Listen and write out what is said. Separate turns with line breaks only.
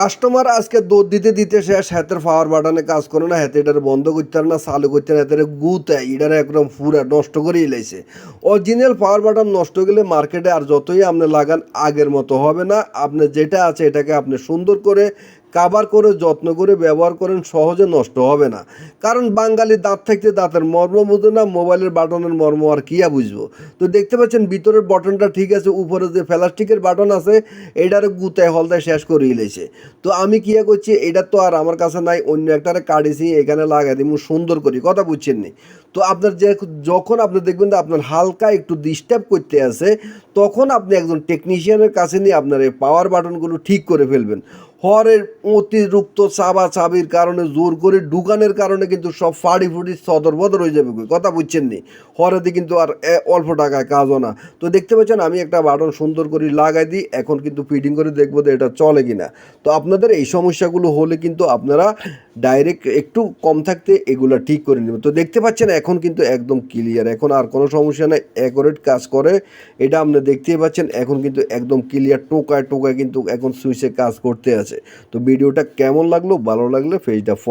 Customer আজকে দৌড় দিতে দিতে শেষ, হাতের পাওয়ার বাটনে কাজ করে না, হাতে এটারে বন্ধ করতে পারে না, চালু করতে না, হাতের গুতে এটারে একদম পুরা নষ্ট করেই লাইছে। অরিজিনাল পাওয়ার বাটন নষ্ট গেলে মার্কেটে আর যতই আপনি লাগান আগের মতো হবে না। আপনি যেটা আছে এটাকে আপনি সুন্দর করে কাভার করে যত্ন করে ব্যবহার করেন, সহজে নষ্ট হবে না। কারণ বাঙালি দাঁত থাকতে দাঁতের মর্ম বোঝে না, মোবাইলের বাটনের মর্ম আর কিয়া বুঝবো। তো দেখতে পাচ্ছেন ভিতরের বাটনটা ঠিক আছে, উপরে যে প্লাস্টিকের বাটন আছে এটারে গুতায় হলদায় শেষ করে ইলেছে। তো আমি কিয়া করছি, এটা তো আর আমার কাছে নাই, অন্য একটারে কাটিছি, এখানে লাগাই দিব সুন্দর করি, কথা বুঝছেন নি। তো আপনার যে যখন আপনি দেখবেন যে আপনার হালকা একটু ডিস্টার্ব করতে আছে, তখন আপনি একজন টেকনিশিয়ানের কাছে নিয়ে আপনার এই পাওয়ার বাটনগুলো ঠিক করে ফেলবেন। হরের অতিরিক্ত চাবা চাবির কারণে, জোর করে ঢুকানোর কারণে কিন্তু সব ফাড়ি ফুড়ি সদর বদর হয়ে যাবে, কথা বুঝছেন নি। হরেতে কিন্তু আর অল্প টাকায় কাজও না। তো দেখতে পাচ্ছেন আমি একটা বাটন সুন্দর করে লাগাই দিই, এখন কিন্তু ফিটিং করে দেখবো যে এটা চলে কিনা। তো আপনাদের এই সমস্যাগুলো হলে কিন্তু আপনারা ডাইরেক্ট একটু কম থাকতে এগুলো ঠিক করে নেবেন। তো দেখতে পাচ্ছেন এখন কিন্তু একদম ক্লিয়ার, এখন আর কোনো সমস্যা নেই, অ্যাকুরেট কাজ করে। এটা আপনি দেখতেই পাচ্ছেন এখন কিন্তু একদম ক্লিয়ার, টোকায় টোকায় কিন্তু এখন সুইচে কাজ করতে আছে। তো ভিডিওটা কেমন লাগলো, ভালো লাগলে পেজটা ফলো